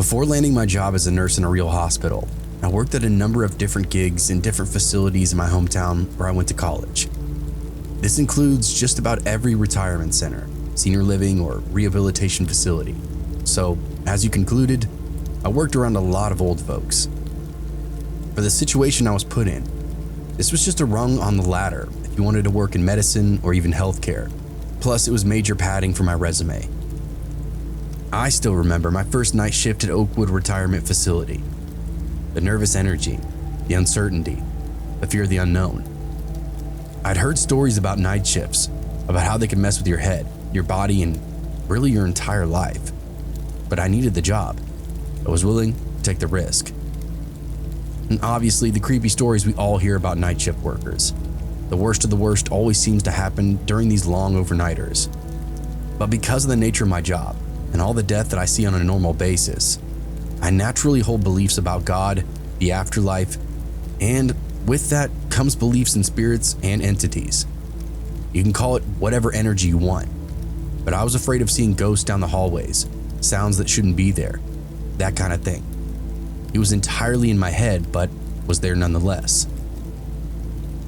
Before landing my job as a nurse in a real hospital, I worked at a number of different gigs in different facilities in my hometown where I went to college. This includes just about every retirement center, senior living, or rehabilitation facility. So, as you concluded, I worked around a lot of old folks. For the situation I was put in, this was just a rung on the ladder if you wanted to work in medicine or even healthcare. Plus, it was major padding for my resume. I still remember my first night shift at Oakwood Retirement Facility. The nervous energy, the uncertainty, the fear of the unknown. I'd heard stories about night shifts, about how they could mess with your head, your body, and really your entire life. But I needed the job. I was willing to take the risk. And obviously, the creepy stories we all hear about night shift workers. The worst of the worst always seems to happen during these long overnighters. But because of the nature of my job and all the death that I see on a normal basis, I naturally hold beliefs about God, the afterlife, and with that comes beliefs in spirits and entities. You can call it whatever energy you want, but I was afraid of seeing ghosts down the hallways, sounds that shouldn't be there, that kind of thing. It was entirely in my head, but was there nonetheless.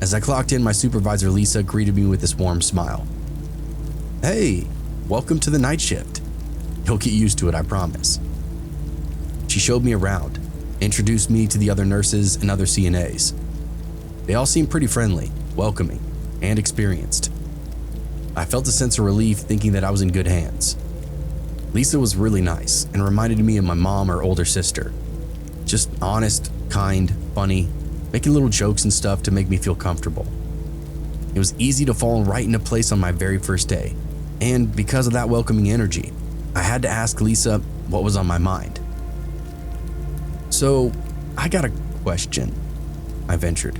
As I clocked in, my supervisor Lisa greeted me with this warm smile. "Hey, welcome to the night shift. You'll get used to it, I promise." She showed me around, introduced me to the other nurses and other CNAs. They all seemed pretty friendly, welcoming, and experienced. I felt a sense of relief thinking that I was in good hands. Lisa was really nice and reminded me of my mom or older sister. Just honest, kind, funny, making little jokes and stuff to make me feel comfortable. It was easy to fall right into place on my very first day, and because of that welcoming energy, I had to ask Lisa what was on my mind. "So, I got a question," I ventured.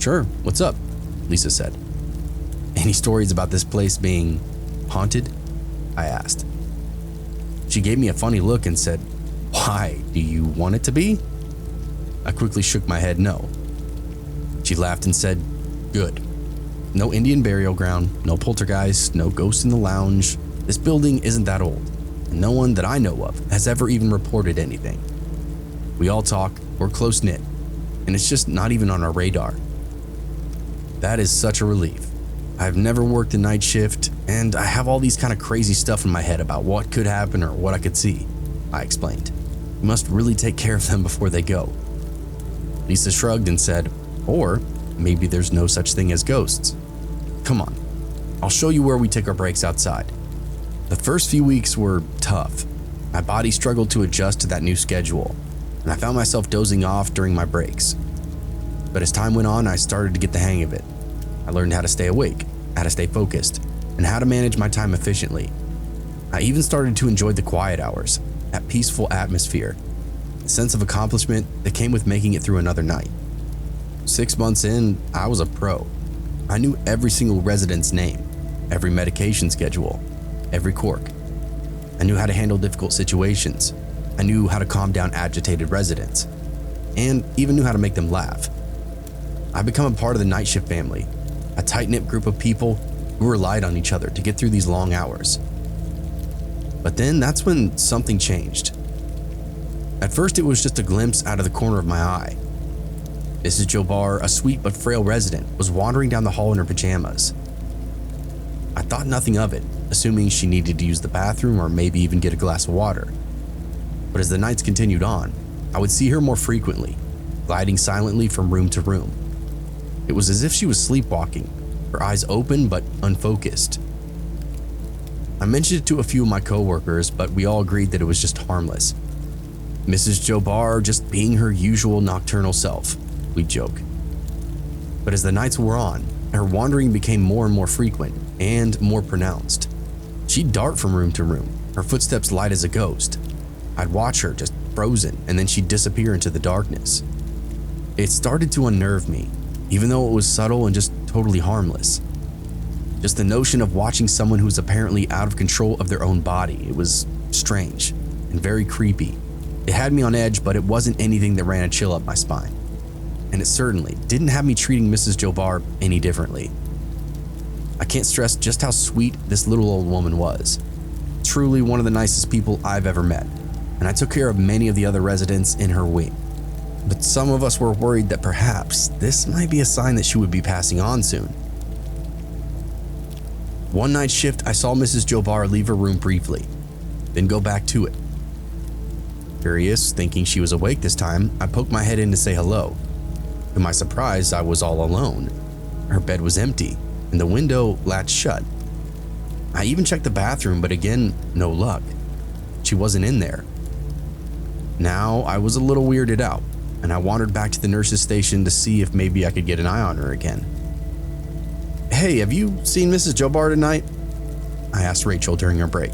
"Sure, what's up?" Lisa said. "Any stories about this place being haunted?" I asked. She gave me a funny look and said, "Why, do you want it to be?" I quickly shook my head no. She laughed and said, "Good. No Indian burial ground, no poltergeist, no ghosts in the lounge. This building isn't that old, and no one that I know of has ever even reported anything. We all talk, we're close-knit, and it's just not even on our radar." That is such a relief. I've never worked a night shift, and I have all these kind of crazy stuff in my head about what could happen or what I could see, I explained. "You must really take care of them before they go." Lisa shrugged and said, "Or maybe there's no such thing as ghosts. Come on, I'll show you where we take our breaks outside." The first few weeks were tough. My body struggled to adjust to that new schedule, and I found myself dozing off during my breaks. But as time went on, I started to get the hang of it. I learned how to stay awake, how to stay focused, and how to manage my time efficiently. I even started to enjoy the quiet hours, that peaceful atmosphere, the sense of accomplishment that came with making it through another night. 6 months in, I was a pro. I knew every single resident's name, every medication schedule, every cork. I knew how to handle difficult situations. I knew how to calm down agitated residents, and even knew how to make them laugh. I've become a part of the night shift family, a tight-knit group of people who relied on each other to get through these long hours. But then that's when something changed. At first, it was just a glimpse out of the corner of my eye. Mrs. Jobar, a sweet but frail resident, was wandering down the hall in her pajamas. I thought nothing of it, assuming she needed to use the bathroom or maybe even get a glass of water. But as the nights continued on, I would see her more frequently, gliding silently from room to room. It was as if she was sleepwalking, her eyes open but unfocused. I mentioned it to a few of my coworkers, but we all agreed that it was just harmless. Mrs. Jobar just being her usual nocturnal self, we'd joke. But as the nights wore on, her wandering became more and more frequent and more pronounced. She'd dart from room to room, her footsteps light as a ghost. I'd watch her just frozen, and then she'd disappear into the darkness. It started to unnerve me, even though it was subtle and just totally harmless. Just the notion of watching someone who was apparently out of control of their own body, it was strange and very creepy. It had me on edge, but it wasn't anything that ran a chill up my spine. And it certainly didn't have me treating Mrs. Jobar any differently. I can't stress just how sweet this little old woman was. Truly one of the nicest people I've ever met. and I took care of many of the other residents in her wing. But some of us were worried that perhaps this might be a sign that she would be passing on soon. One night shift, I saw Mrs. Jobar leave her room briefly, then go back to it. Curious, thinking she was awake this time, I poked my head in to say hello. To my surprise, I was all alone. Her bed was empty, and the window latched shut. I even checked the bathroom, but again, no luck. She wasn't in there. Now, I was a little weirded out, and I wandered back to the nurse's station to see if maybe I could get an eye on her again. "Hey, have you seen Mrs. Jobar tonight?" I asked Rachel during our break.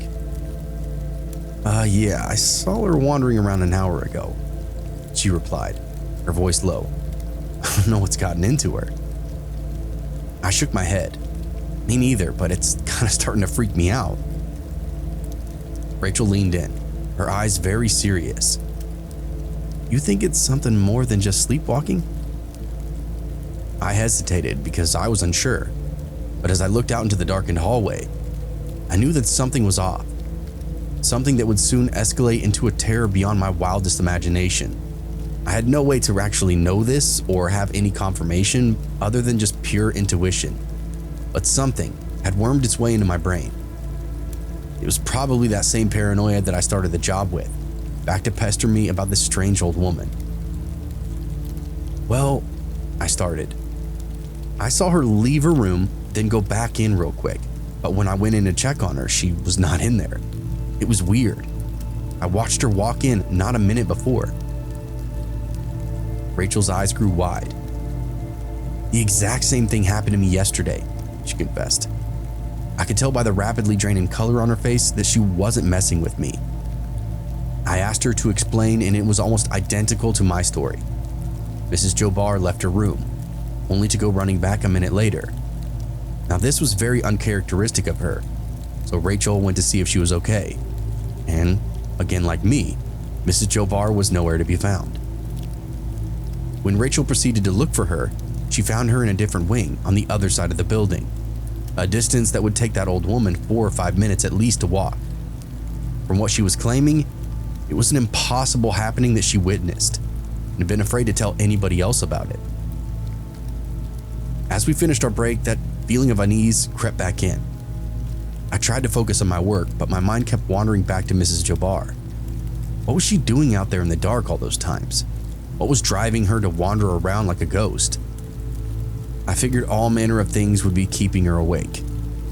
Yeah, I saw her wandering around an hour ago," she replied, her voice low. "I don't know what's gotten into her." I shook my head. "Me neither, but it's kind of starting to freak me out." Rachel leaned in, her eyes very serious. "You think it's something more than just sleepwalking?" I hesitated because I was unsure, but as I looked out into the darkened hallway, I knew that something was off. Something that would soon escalate into a terror beyond my wildest imagination. I had no way to actually know this or have any confirmation other than just pure intuition, but something had wormed its way into my brain. It was probably that same paranoia that I started the job with, back to pester me about this strange old woman. "Well," I started. "I saw her leave her room, then go back in real quick, but when I went in to check on her, she was not in there. It was weird. I watched her walk in not a minute before." Rachel's eyes grew wide. "The exact same thing happened to me yesterday," she confessed. I could tell by the rapidly draining color on her face that she wasn't messing with me. I asked her to explain, and it was almost identical to my story. Mrs. Jobar left her room, only to go running back a minute later. Now, this was very uncharacteristic of her, so Rachel went to see if she was okay. And, again like me, Mrs. Jobar was nowhere to be found. When Rachel proceeded to look for her, she found her in a different wing on the other side of the building, a distance that would take that old woman 4 or 5 minutes at least to walk. From what she was claiming, it was an impossible happening that she witnessed and had been afraid to tell anybody else about it. As we finished our break, that feeling of unease crept back in. I tried to focus on my work, but my mind kept wandering back to Mrs. Jobar. What was she doing out there in the dark all those times? What was driving her to wander around like a ghost? I figured all manner of things would be keeping her awake.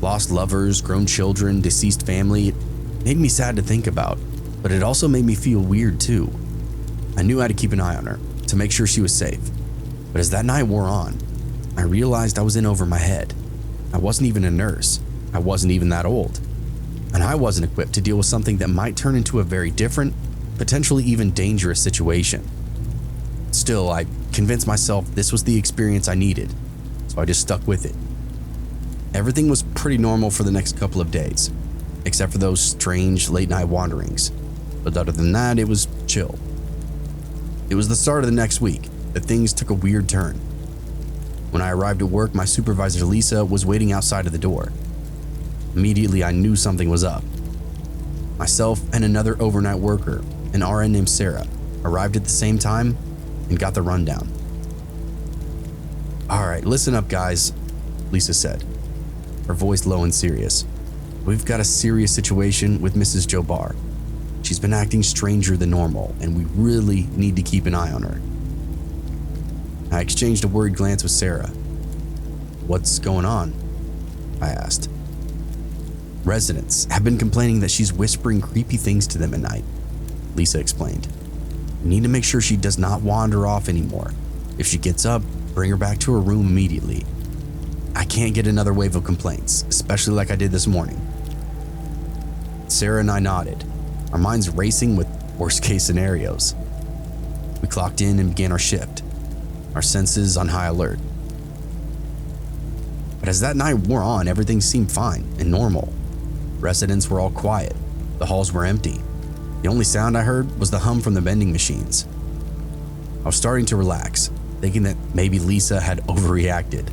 Lost lovers, grown children, deceased family. It made me sad to think about, but it also made me feel weird too. I knew I had to keep an eye on her to make sure she was safe. But as that night wore on, I realized I was in over my head. I wasn't even a nurse. I wasn't even that old. And I wasn't equipped to deal with something that might turn into a very different, potentially even dangerous situation. Still, I convinced myself this was the experience I needed, so I just stuck with it. Everything was pretty normal for the next couple of days, except for those strange late-night wanderings. But other than that, it was chill. It was the start of the next week that things took a weird turn. When I arrived at work, my supervisor Lisa was waiting outside of the door. Immediately, I knew something was up. Myself and another overnight worker, an RN named Sarah, arrived at the same time and got the rundown. "All right, listen up, guys," Lisa said, her voice low and serious. "We've got a serious situation with Mrs. Jobar. She's been acting stranger than normal, and we really need to keep an eye on her." I exchanged a worried glance with Sarah. "What's going on?" I asked. "Residents have been complaining that she's whispering creepy things to them at night," Lisa explained. "We need to make sure she does not wander off anymore. If she gets up, bring her back to her room immediately. I can't get another wave of complaints, especially like I did this morning." Sarah and I nodded, our minds racing with worst-case scenarios. We clocked in and began our shift, our senses on high alert. But as that night wore on, everything seemed fine and normal. Residents were all quiet. The halls were empty. The only sound I heard was the hum from the vending machines. I was starting to relax, thinking that maybe Lisa had overreacted.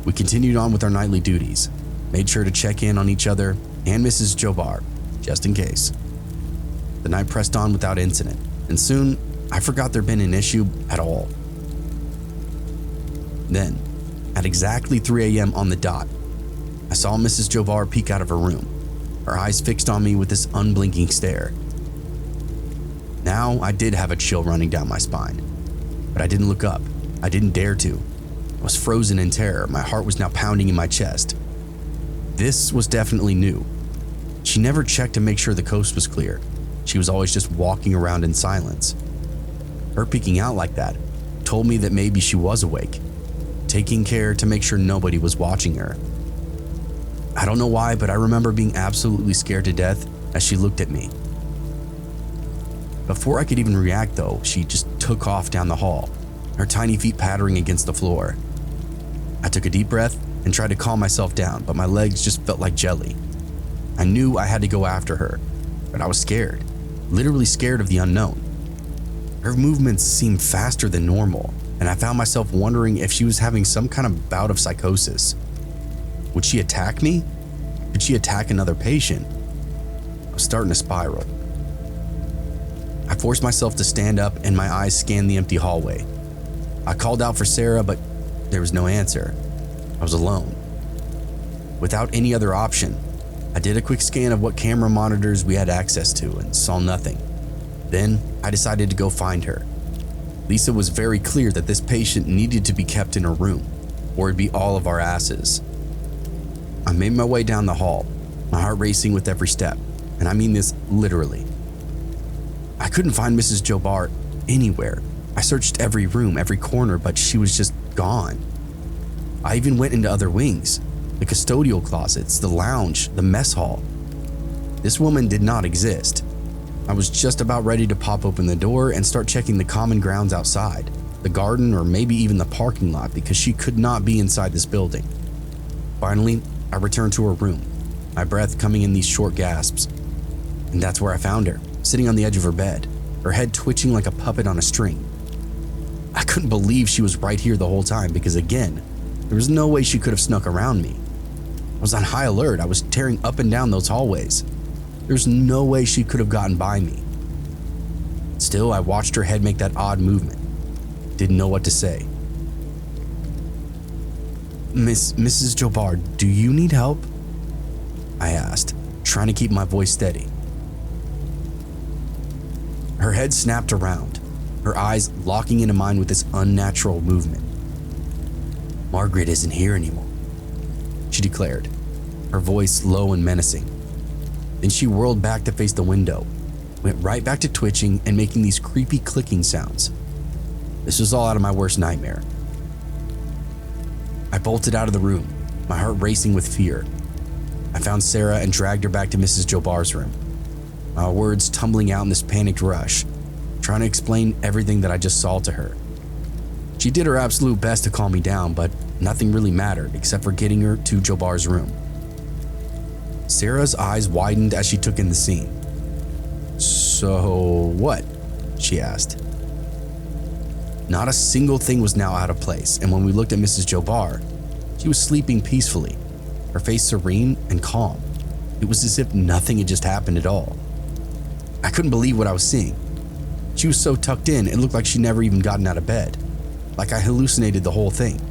We continued on with our nightly duties, made sure to check in on each other and Mrs. Jobar, just in case. The night pressed on without incident, and soon I forgot there'd been an issue at all. Then, at exactly 3 a.m. on the dot, I saw Mrs. Jobar peek out of her room, her eyes fixed on me with this unblinking stare. Now I did have a chill running down my spine, but I didn't look up. I didn't dare to. I was frozen in terror. My heart was now pounding in my chest. This was definitely new. She never checked to make sure the coast was clear. She was always just walking around in silence. Her peeking out like that told me that maybe she was awake, taking care to make sure nobody was watching her. I don't know why, but I remember being absolutely scared to death as she looked at me. Before I could even react though, she just took off down the hall, her tiny feet pattering against the floor. I took a deep breath and tried to calm myself down, but my legs just felt like jelly. I knew I had to go after her, but I was scared, literally scared of the unknown. Her movements seemed faster than normal, and I found myself wondering if she was having some kind of bout of psychosis. Would she attack me? Could she attack another patient? I was starting to spiral. I forced myself to stand up and my eyes scanned the empty hallway. I called out for Sarah, but there was no answer. I was alone. Without any other option, I did a quick scan of what camera monitors we had access to and saw nothing. Then I decided to go find her. Lisa was very clear that this patient needed to be kept in her room, or it'd be all of our asses. I made my way down the hall, my heart racing with every step, and I mean this literally. I couldn't find Mrs. Jobar anywhere. I searched every room, every corner, but she was just gone. I even went into other wings, the custodial closets, the lounge, the mess hall. This woman did not exist. I was just about ready to pop open the door and start checking the common grounds outside, the garden, or maybe even the parking lot, because she could not be inside this building. Finally, I returned to her room, my breath coming in these short gasps. And that's where I found her, sitting on the edge of her bed, her head twitching like a puppet on a string. I couldn't believe she was right here the whole time because, again, there was no way she could have snuck around me. I was on high alert. I was tearing up and down those hallways. There's no way she could have gotten by me. Still, I watched her head make that odd movement. Didn't know what to say. Mrs. Jobar, do you need help? I asked, trying to keep my voice steady. Her head snapped around, her eyes locking into mine with this unnatural movement. Margaret isn't here anymore, she declared, her voice low and menacing. Then she whirled back to face the window, went right back to twitching and making these creepy clicking sounds. This was all out of my worst nightmare. I bolted out of the room, my heart racing with fear. I found Sarah and dragged her back to Mrs. Jobar's room, my words tumbling out in this panicked rush, trying to explain everything that I just saw to her. She did her absolute best to calm me down, but nothing really mattered except for getting her to Jobar's room. Sarah's eyes widened as she took in the scene. So what? She asked. Not a single thing was now out of place, and when we looked at Mrs. Jobar, she was sleeping peacefully, her face serene and calm. It was as if nothing had just happened at all. I couldn't believe what I was seeing. She was so tucked in, it looked like she'd never even gotten out of bed, like I hallucinated the whole thing.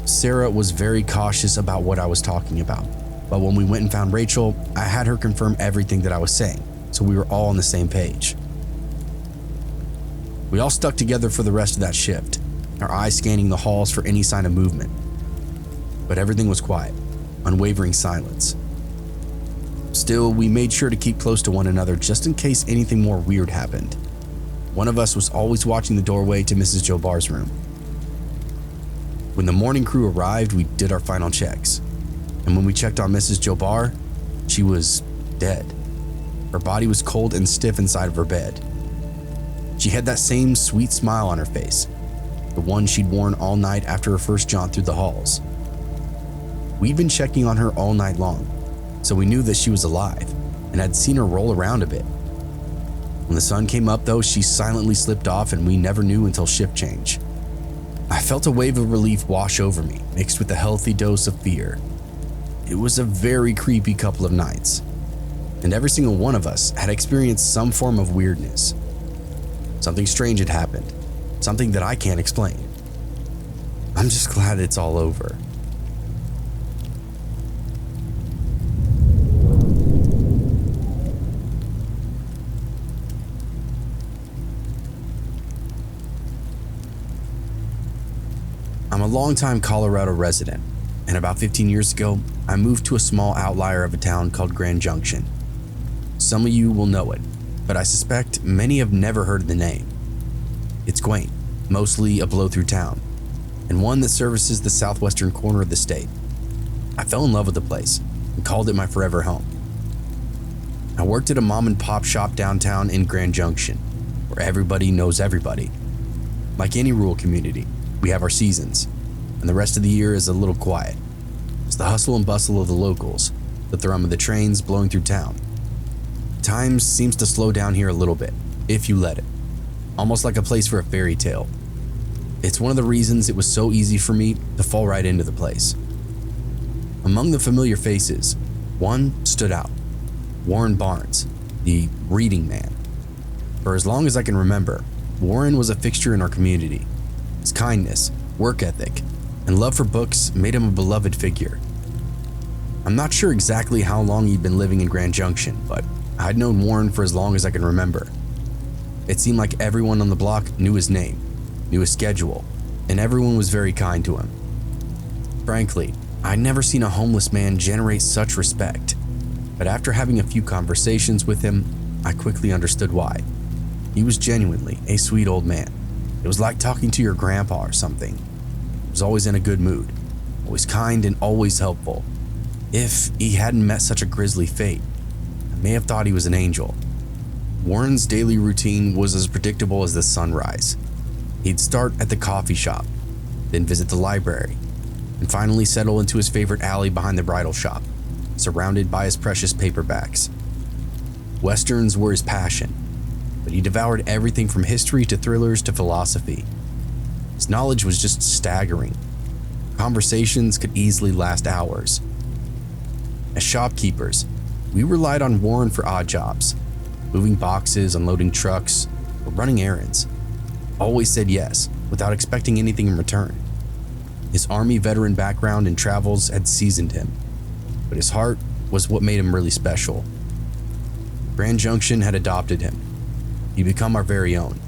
Sarah was very cautious about what I was talking about, but when we went and found Rachel, I had her confirm everything that I was saying, so we were all on the same page. We all stuck together for the rest of that shift, our eyes scanning the halls for any sign of movement. But everything was quiet, unwavering silence. Still, we made sure to keep close to one another just in case anything more weird happened. One of us was always watching the doorway to Mrs. Jobar's room. When the morning crew arrived, we did our final checks. And when we checked on Mrs. Jobar, she was dead. Her body was cold and stiff inside of her bed. She had that same sweet smile on her face, the one she'd worn all night after her first jaunt through the halls. We'd been checking on her all night long, so we knew that she was alive and had seen her roll around a bit. When the sun came up though, she silently slipped off and we never knew until shift change. I felt a wave of relief wash over me, mixed with a healthy dose of fear. It was a very creepy couple of nights. and every single one of us had experienced some form of weirdness. Something strange had happened, something that I can't explain. I'm just glad it's all over. I'm a longtime Colorado resident, and about 15 years ago, I moved to a small outlier of a town called Grand Junction. Some of you will know it, but I suspect many have never heard of the name. It's quaint, mostly a blow-through town, and one that services the southwestern corner of the state. I fell in love with the place and called it my forever home. I worked at a mom and pop shop downtown in Grand Junction, where everybody knows everybody. Like any rural community, we have our seasons, and the rest of the year is a little quiet. It's the hustle and bustle of the locals, the thrum of the trains blowing through town. Time seems to slow down here a little bit, if you let it, almost like a place for a fairy tale. It's one of the reasons it was so easy for me to fall right into the place. Among the familiar faces, one stood out: Warren Barnes, the reading man. For as long as I can remember, Warren was a fixture in our community. His kindness, work ethic, and love for books made him a beloved figure. I'm not sure exactly how long he'd been living in Grand Junction, but I'd known Warren for as long as I can remember. It seemed like everyone on the block knew his name, knew his schedule, and everyone was very kind to him. Frankly, I'd never seen a homeless man generate such respect, but after having a few conversations with him, I quickly understood why. He was genuinely a sweet old man. It was like talking to your grandpa or something. He was always in a good mood, always kind and always helpful. If he hadn't met such a grisly fate, I may have thought he was an angel. Warren's daily routine was as predictable as the sunrise. He'd start at the coffee shop, then visit the library, and finally settle into his favorite alley behind the bridal shop, surrounded by his precious paperbacks. Westerns were his passion, but he devoured everything from history to thrillers to philosophy. His knowledge was just staggering. Conversations could easily last hours. As shopkeepers, we relied on Warren for odd jobs, moving boxes, unloading trucks, or running errands. Always said yes, without expecting anything in return. His Army veteran background and travels had seasoned him, but his heart was what made him really special. Grand Junction had adopted him. He'd become our very own.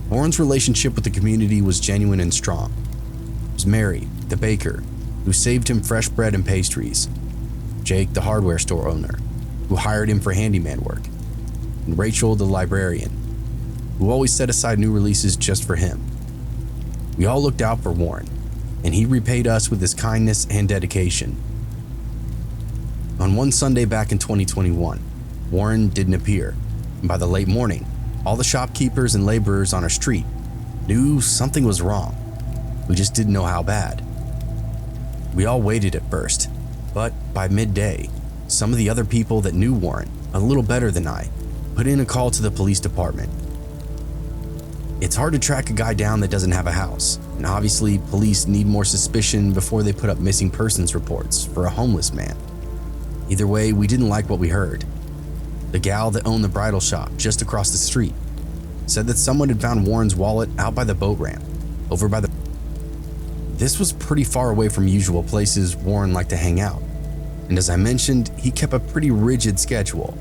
Warren's relationship with the community was genuine and strong. It was Mary, the baker, who saved him fresh bread and pastries, Jake, the hardware store owner, who hired him for handyman work, and Rachel, the librarian, who always set aside new releases just for him. We all looked out for Warren, and he repaid us with his kindness and dedication. On one Sunday back in 2021, Warren didn't appear, and by the late morning, all the shopkeepers and laborers on our street knew something was wrong. We just didn't know how bad. We all waited at first, but by midday, some of the other people that knew Warren a little better than I put in a call to the police department. It's hard to track a guy down that doesn't have a house, and obviously police need more suspicion before they put up missing persons reports for a homeless man. Either way, we didn't like what we heard. The gal that owned the bridal shop just across the street said that someone had found Warren's wallet out by the boat ramp, over by the... This was pretty far away from usual places Warren liked to hang out, and as I mentioned, he kept a pretty rigid schedule.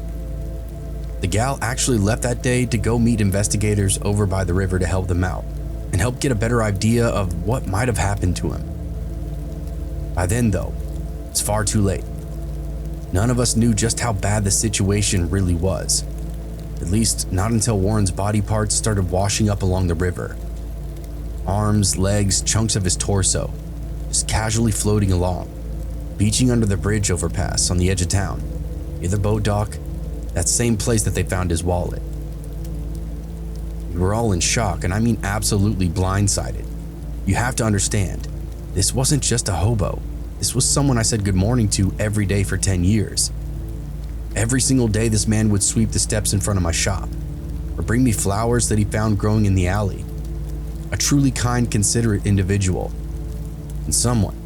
The gal actually left that day to go meet investigators over by the river to help them out and help get a better idea of what might have happened to him. By then, though, it's far too late. None of us knew just how bad the situation really was, at least not until Warren's body parts started washing up along the river. Arms, legs, chunks of his torso, just casually floating along, beaching under the bridge overpass on the edge of town, near the boat dock, that same place that they found his wallet. We were all in shock, and I mean absolutely blindsided. You have to understand, this wasn't just a hobo. This was someone I said good morning to every day for 10 years. Every single day this man would sweep the steps in front of my shop, or bring me flowers that he found growing in the alley. A truly kind, considerate individual. And someone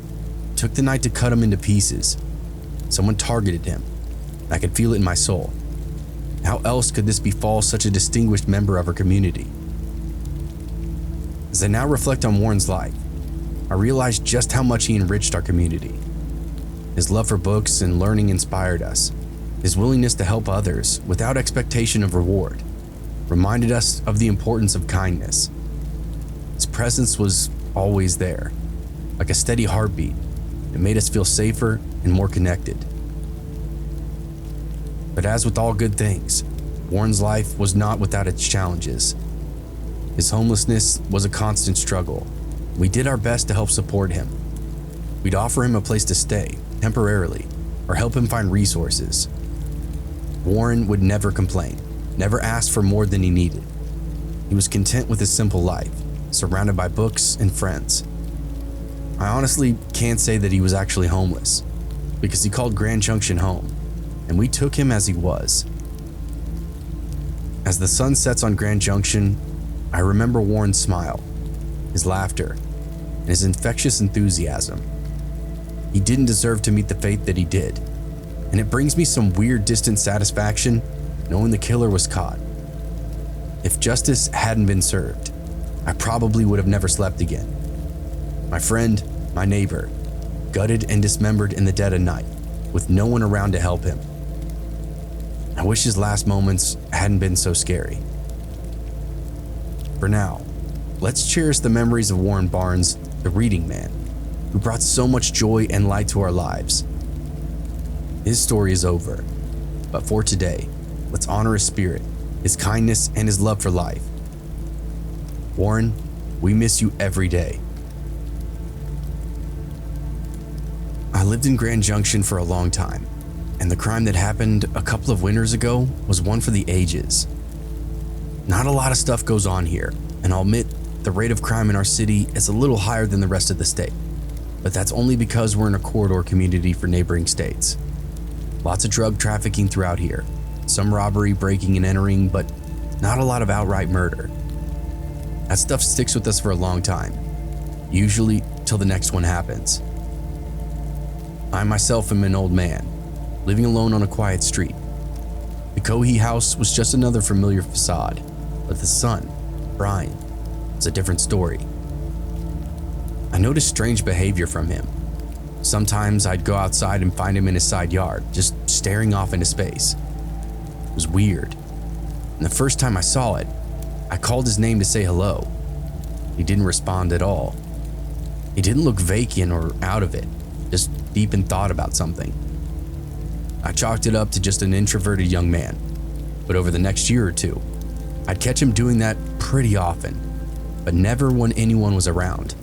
took the night to cut him into pieces. Someone targeted him, I could feel it in my soul. How else could this befall such a distinguished member of our community? As I now reflect on Warren's life, I realize just how much he enriched our community. His love for books and learning inspired us. His willingness to help others without expectation of reward reminded us of the importance of kindness. His presence was always there, like a steady heartbeat. It made us feel safer and more connected. But as with all good things, Warren's life was not without its challenges. His homelessness was a constant struggle. We did our best to help support him. We'd offer him a place to stay, temporarily, or help him find resources. Warren would never complain, never ask for more than he needed. He was content with his simple life, surrounded by books and friends. I honestly can't say that he was actually homeless, because he called Grand Junction home, and we took him as he was. As the sun sets on Grand Junction, I remember Warren's smile, his laughter, and his infectious enthusiasm. He didn't deserve to meet the fate that he did, and it brings me some weird distant satisfaction knowing the killer was caught. If justice hadn't been served, I probably would have never slept again. My friend, my neighbor, gutted and dismembered in the dead of night, with no one around to help him. I wish his last moments hadn't been so scary. For now, let's cherish the memories of Warren Barnes, the reading man, who brought so much joy and light to our lives. His story is over, but for today, let's honor his spirit, his kindness, and his love for life. Warren, we miss you every day. I lived in Grand Junction for a long time, and the crime that happened a couple of winters ago was one for the ages. Not a lot of stuff goes on here, and I'll admit the rate of crime in our city is a little higher than the rest of the state, but that's only because we're in a corridor community for neighboring states. Lots of drug trafficking throughout here, some robbery, breaking and entering, but not a lot of outright murder. That stuff sticks with us for a long time, usually till the next one happens. I myself am an old man, living alone on a quiet street. The Cohee house was just another familiar facade, but the son, Brian, was a different story. I noticed strange behavior from him. Sometimes I'd go outside and find him in his side yard, just staring off into space. It was weird, and the first time I saw it, I called his name to say hello. He didn't respond at all. He didn't look vacant or out of it, just deep in thought about something. I chalked it up to just an introverted young man, but over the next year or two, I'd catch him doing that pretty often, but never when anyone was around.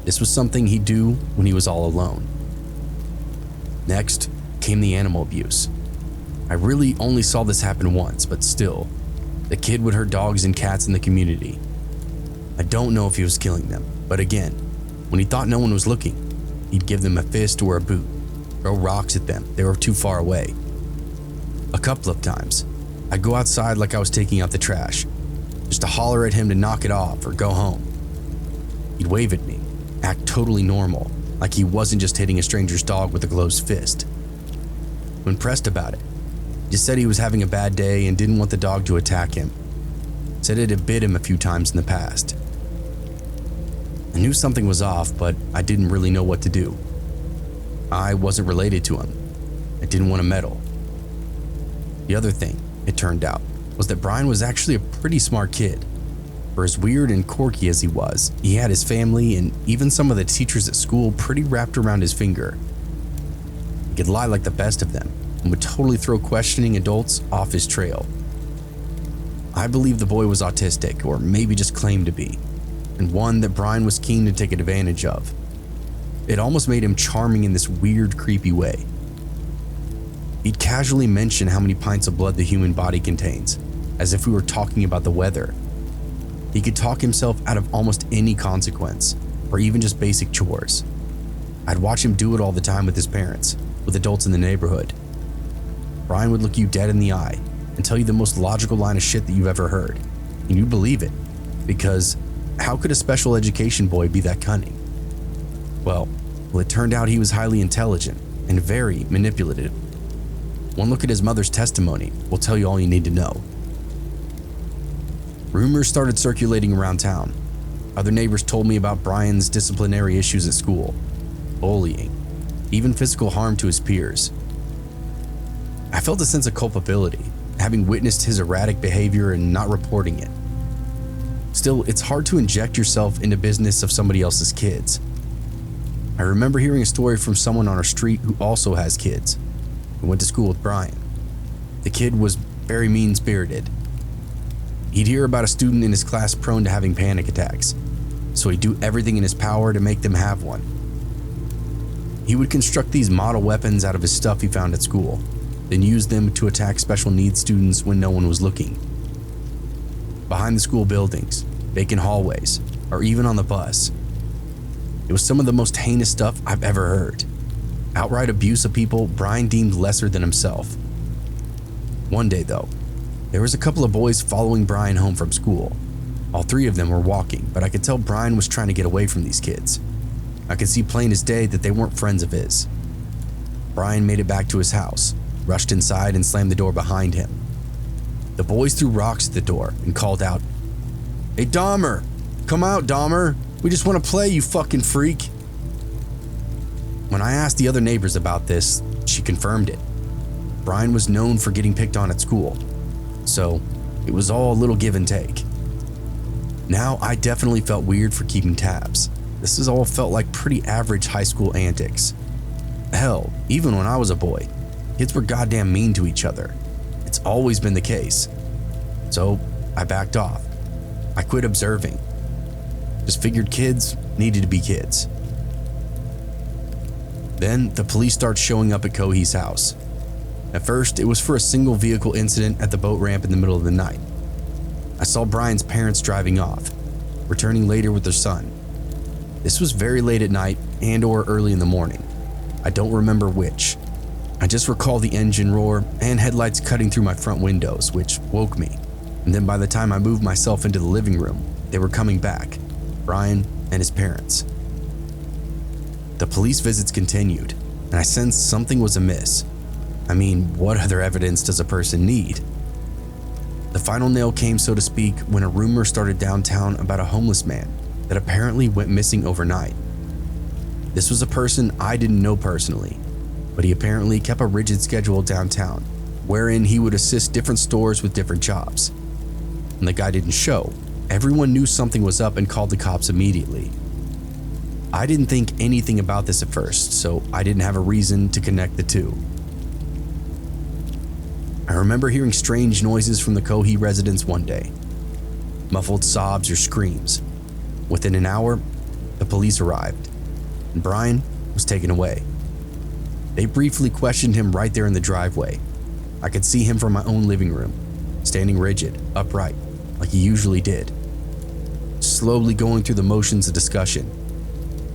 This was something he'd do when he was all alone. Next came the animal abuse. I really only saw this happen once, but still, the kid would hurt dogs and cats in the community. I don't know if he was killing them, but again, when he thought no one was looking, he'd give them a fist or a boot, throw rocks at them, they were too far away. A couple of times, I'd go outside like I was taking out the trash, just to holler at him to knock it off or go home. He'd wave at me, act totally normal, like he wasn't just hitting a stranger's dog with a closed fist. When pressed about it, he just said he was having a bad day and didn't want the dog to attack him. Said it had bit him a few times in the past. I knew something was off, but I didn't really know what to do. I wasn't related to him. I didn't want to meddle. The other thing, it turned out, was that Brian was actually a pretty smart kid. For as weird and quirky as he was, he had his family and even some of the teachers at school pretty wrapped around his finger. He could lie like the best of them and would totally throw questioning adults off his trail. I believe the boy was autistic, or maybe just claimed to be, and one that Brian was keen to take advantage of. It almost made him charming in this weird, creepy way. He'd casually mention how many pints of blood the human body contains, as if we were talking about the weather. He could talk himself out of almost any consequence, or even just basic chores. I'd watch him do it all the time with his parents, with adults in the neighborhood. Brian would look you dead in the eye and tell you the most logical line of shit that you've ever heard, and you'd believe it, because how could a special education boy be that cunning? Well, it turned out he was highly intelligent and very manipulative. One look at his mother's testimony will tell you all you need to know. Rumors started circulating around town. Other neighbors told me about Brian's disciplinary issues at school, bullying, even physical harm to his peers. I felt a sense of culpability, having witnessed his erratic behavior and not reporting it. Still, it's hard to inject yourself into business of somebody else's kids. I remember hearing a story from someone on our street who also has kids, who went to school with Brian. The kid was very mean-spirited. He'd hear about a student in his class prone to having panic attacks, so he'd do everything in his power to make them have one. He would construct these model weapons out of his stuff he found at school, then use them to attack special needs students when no one was looking. Behind the school buildings, vacant hallways, or even on the bus. It was some of the most heinous stuff I've ever heard. Outright abuse of people Brian deemed lesser than himself. One day though, there was a couple of boys following Brian home from school. All three of them were walking, but I could tell Brian was trying to get away from these kids. I could see plain as day that they weren't friends of his. Brian made it back to his house, rushed inside and slammed the door behind him. The boys threw rocks at the door and called out, "Hey Dahmer, come out Dahmer, we just want to play, you fucking freak." When I asked the other neighbors about this, she confirmed it. Brian was known for getting picked on at school, so it was all a little give and take. Now I definitely felt weird for keeping tabs. This has all felt like pretty average high school antics. Hell, even when I was a boy, kids were goddamn mean to each other. It's always been the case. So I backed off. I quit observing. Just figured kids needed to be kids. Then the police start showing up at Cohee's house. At first, it was for a single vehicle incident at the boat ramp in the middle of the night. I saw Brian's parents driving off, returning later with their son. This was very late at night and or early in the morning. I don't remember which. I just recall the engine roar and headlights cutting through my front windows, which woke me. And then by the time I moved myself into the living room, they were coming back, Brian and his parents. The police visits continued, and I sensed something was amiss. I mean, what other evidence does a person need? The final nail came, so to speak, when a rumor started downtown about a homeless man that apparently went missing overnight. This was a person I didn't know personally, but he apparently kept a rigid schedule downtown, wherein he would assist different stores with different jobs. When the guy didn't show, everyone knew something was up and called the cops immediately. I didn't think anything about this at first, so I didn't have a reason to connect the two. I remember hearing strange noises from the Cohee residence one day. Muffled sobs or screams. Within an hour, the police arrived, and Brian was taken away. They briefly questioned him right there in the driveway. I could see him from my own living room, standing rigid, upright, like he usually did. Slowly going through the motions of discussion,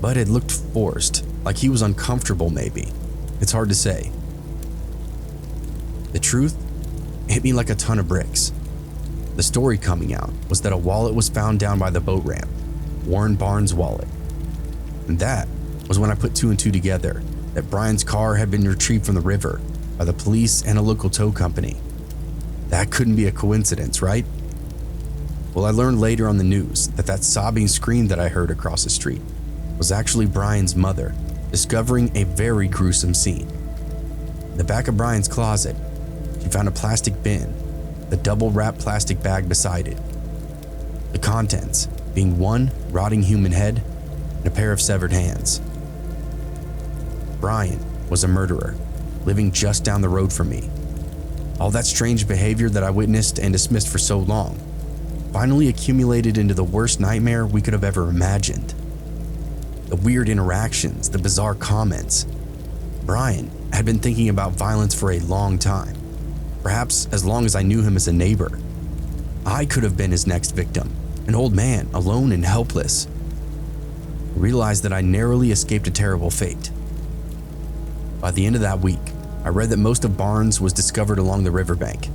but it looked forced, like he was uncomfortable maybe. It's hard to say. The truth hit me like a ton of bricks. The story coming out was that a wallet was found down by the boat ramp, Warren Barnes' wallet. And that was when I put two and two together, that Brian's car had been retrieved from the river by the police and a local tow company. That couldn't be a coincidence, right? Well, I learned later on the news that sobbing scream that I heard across the street was actually Brian's mother, discovering a very gruesome scene. In the back of Brian's closet, she found a plastic bin, the double-wrapped plastic bag beside it. The contents being one rotting human head and a pair of severed hands. Brian was a murderer, living just down the road from me. All that strange behavior that I witnessed and dismissed for so long finally accumulated into the worst nightmare we could have ever imagined. The weird interactions, the bizarre comments. Brian had been thinking about violence for a long time, perhaps as long as I knew him as a neighbor. I could have been his next victim, an old man, alone and helpless. I realized that I narrowly escaped a terrible fate. By the end of that week, I read that most of Barnes was discovered along the riverbank,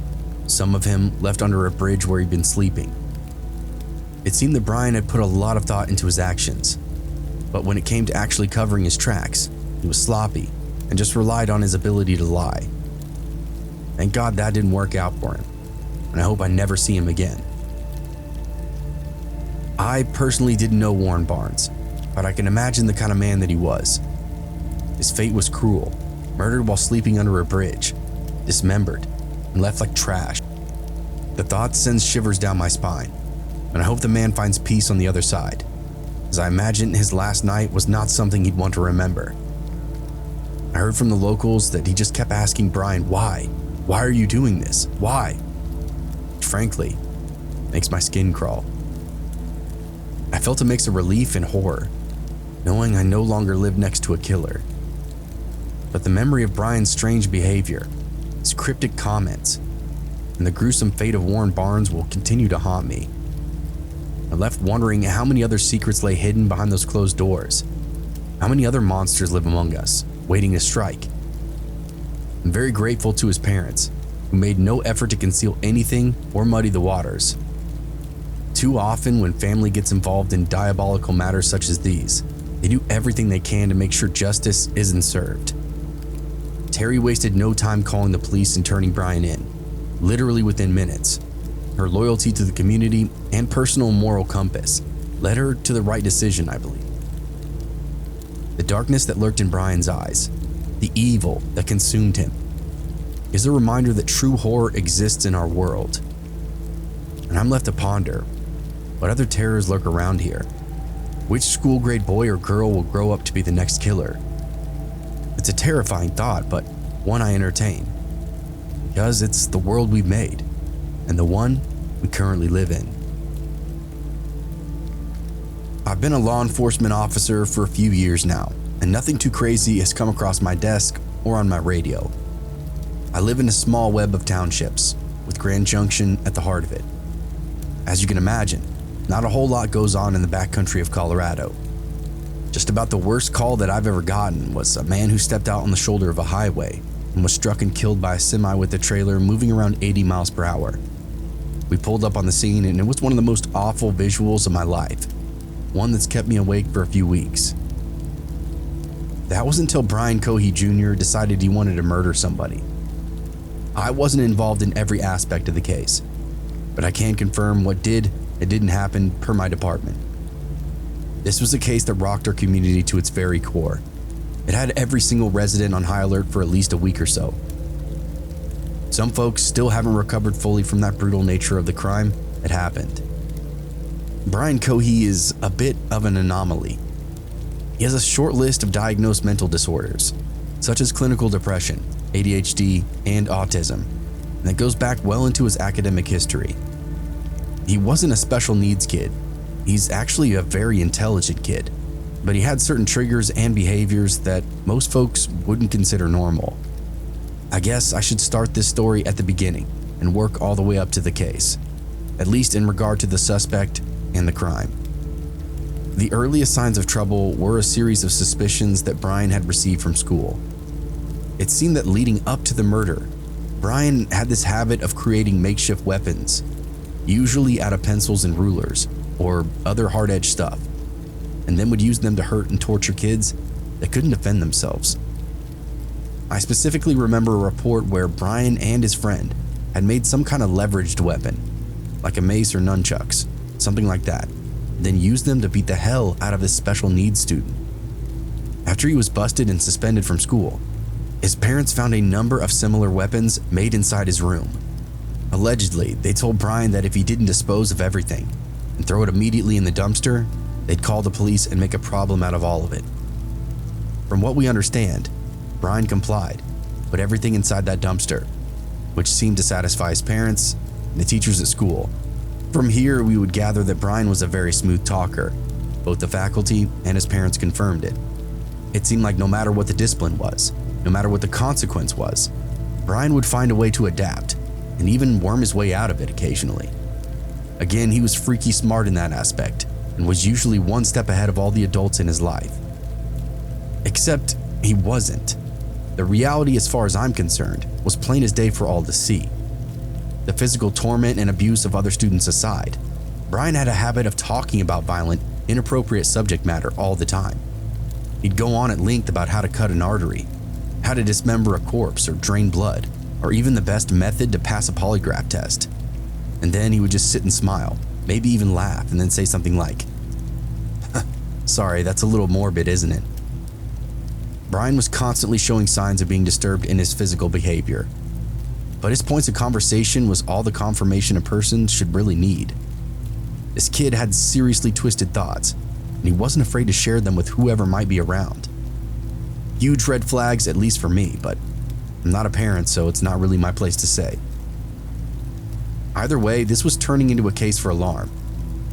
some of him left under a bridge where he'd been sleeping. It seemed that Brian had put a lot of thought into his actions, but when it came to actually covering his tracks, he was sloppy and just relied on his ability to lie. Thank God that didn't work out for him, and I hope I never see him again. I personally didn't know Warren Barnes, but I can imagine the kind of man that he was. His fate was cruel, murdered while sleeping under a bridge, dismembered, and left like trash. The thought sends shivers down my spine, and I hope the man finds peace on the other side, as I imagine his last night was not something he'd want to remember. I heard from the locals that he just kept asking Brian, why? Why are you doing this? Why? Which, frankly, makes my skin crawl. I felt a mix of relief and horror, knowing I no longer lived next to a killer. But the memory of Brian's strange behavior, his cryptic comments, and the gruesome fate of Warren Barnes will continue to haunt me. I left wondering how many other secrets lay hidden behind those closed doors. How many other monsters live among us, waiting to strike? I'm very grateful to his parents, who made no effort to conceal anything or muddy the waters. Too often, when family gets involved in diabolical matters such as these, they do everything they can to make sure justice isn't served. Terry wasted no time calling the police and turning Brian in, literally within minutes. Her loyalty to the community and personal moral compass led her to the right decision, I believe. The darkness that lurked in Brian's eyes, the evil that consumed him, is a reminder that true horror exists in our world. And I'm left to ponder, what other terrors lurk around here? Which school-grade boy or girl will grow up to be the next killer? It's a terrifying thought, but one I entertain, because it's the world we've made, and the one we currently live in. I've been a law enforcement officer for a few years now, and nothing too crazy has come across my desk or on my radio. I live in a small web of townships, with Grand Junction at the heart of it. As you can imagine, not a whole lot goes on in the backcountry of Colorado. Just about the worst call that I've ever gotten was a man who stepped out on the shoulder of a highway and was struck and killed by a semi with a trailer moving around 80 miles per hour. We pulled up on the scene and it was one of the most awful visuals of my life, one that's kept me awake for a few weeks. That was until Brian Cohey Jr. decided he wanted to murder somebody. I wasn't involved in every aspect of the case, but I can confirm what did and didn't happen per my department. This was a case that rocked our community to its very core. It had every single resident on high alert for at least a week or so. Some folks still haven't recovered fully from that brutal nature of the crime that happened. Brian Cohey is a bit of an anomaly. He has a short list of diagnosed mental disorders, such as clinical depression, ADHD, and autism, and that goes back well into his academic history. He wasn't a special needs kid. He's actually a very intelligent kid, but he had certain triggers and behaviors that most folks wouldn't consider normal. I guess I should start this story at the beginning and work all the way up to the case, at least in regard to the suspect and the crime. The earliest signs of trouble were a series of suspicions that Brian had received from school. It seemed that leading up to the murder, Brian had this habit of creating makeshift weapons, usually out of pencils and rulers or other hard-edged stuff, and then would use them to hurt and torture kids that couldn't defend themselves. I specifically remember a report where Brian and his friend had made some kind of leveraged weapon, like a mace or nunchucks, something like that, then used them to beat the hell out of this special needs student. After he was busted and suspended from school, his parents found a number of similar weapons made inside his room. Allegedly, they told Brian that if he didn't dispose of everything and throw it immediately in the dumpster, they'd call the police and make a problem out of all of it. From what we understand, Brian complied, put everything inside that dumpster, which seemed to satisfy his parents and the teachers at school. From here, we would gather that Brian was a very smooth talker. Both the faculty and his parents confirmed it. It seemed like no matter what the discipline was, no matter what the consequence was, Brian would find a way to adapt and even worm his way out of it occasionally. Again, he was freaky smart in that aspect and was usually one step ahead of all the adults in his life. Except he wasn't. The reality, as far as I'm concerned, was plain as day for all to see. The physical torment and abuse of other students aside, Brian had a habit of talking about violent, inappropriate subject matter all the time. He'd go on at length about how to cut an artery, how to dismember a corpse or drain blood, or even the best method to pass a polygraph test. And then he would just sit and smile, maybe even laugh, and then say something like, "Sorry, that's a little morbid, isn't it?" Brian was constantly showing signs of being disturbed in his physical behavior, but his points of conversation was all the confirmation a person should really need. This kid had seriously twisted thoughts, and he wasn't afraid to share them with whoever might be around. Huge red flags, at least for me, but I'm not a parent, so it's not really my place to say. Either way, this was turning into a case for alarm.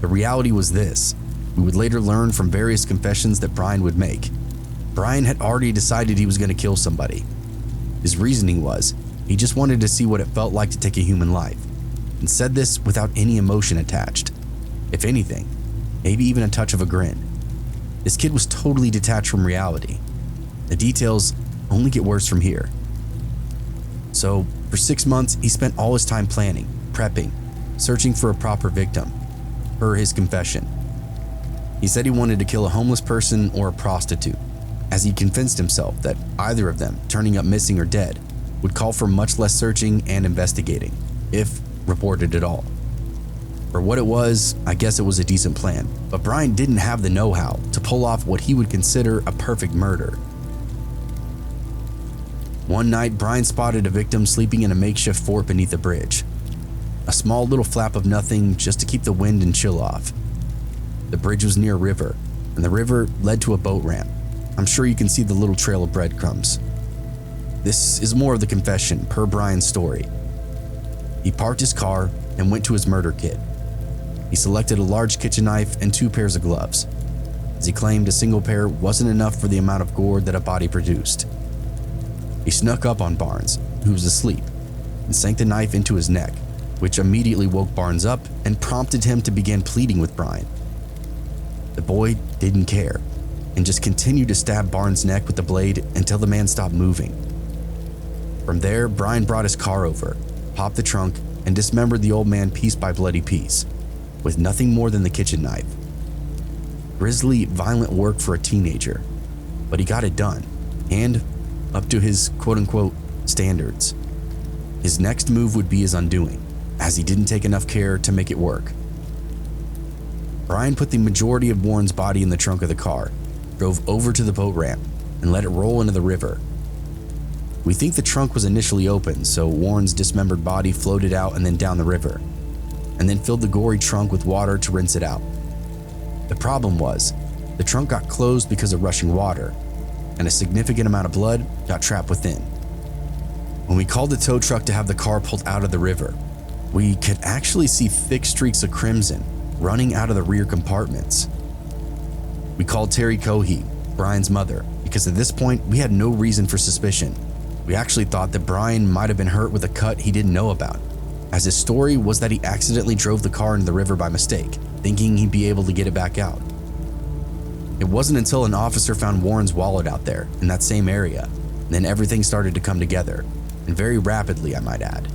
The reality was this: we would later learn from various confessions that Brian would make. Brian had already decided he was going to kill somebody. His reasoning was, he just wanted to see what it felt like to take a human life, and said this without any emotion attached. If anything, maybe even a touch of a grin. This kid was totally detached from reality. The details only get worse from here. So, for 6 months, he spent all his time planning, prepping, searching for a proper victim, per his confession. He said he wanted to kill a homeless person or a prostitute, as he convinced himself that either of them turning up missing or dead would call for much less searching and investigating, if reported at all. For what it was, I guess it was a decent plan, but Brian didn't have the know-how to pull off what he would consider a perfect murder. One night, Brian spotted a victim sleeping in a makeshift fort beneath a bridge. A small little flap of nothing just to keep the wind and chill off. The bridge was near a river, and the river led to a boat ramp. I'm sure you can see the little trail of breadcrumbs. This is more of the confession per Brian's story. He parked his car and went to his murder kit. He selected a large kitchen knife and 2 pairs of gloves, as he claimed a single pair wasn't enough for the amount of gore that a body produced. He snuck up on Barnes, who was asleep, and sank the knife into his neck, which immediately woke Barnes up and prompted him to begin pleading with Brian. The boy didn't care, and just continued to stab Barnes' neck with the blade until the man stopped moving. From there, Brian brought his car over, popped the trunk, and dismembered the old man piece by bloody piece, with nothing more than the kitchen knife. Grisly, violent work for a teenager, but he got it done, and up to his quote-unquote standards. His next move would be his undoing, as he didn't take enough care to make it work. Brian put the majority of Warren's body in the trunk of the car, drove over to the boat ramp, and let it roll into the river. We think the trunk was initially open, so Warren's dismembered body floated out and then down the river, and then filled the gory trunk with water to rinse it out. The problem was, the trunk got closed because of rushing water, and a significant amount of blood got trapped within. When we called the tow truck to have the car pulled out of the river, we could actually see thick streaks of crimson running out of the rear compartments. We called Terry Cohey, Brian's mother, because at this point we had no reason for suspicion. We actually thought that Brian might have been hurt with a cut he didn't know about, as his story was that he accidentally drove the car into the river by mistake, thinking he'd be able to get it back out. It wasn't until an officer found Warren's wallet out there in that same area, and then everything started to come together, and very rapidly, I might add.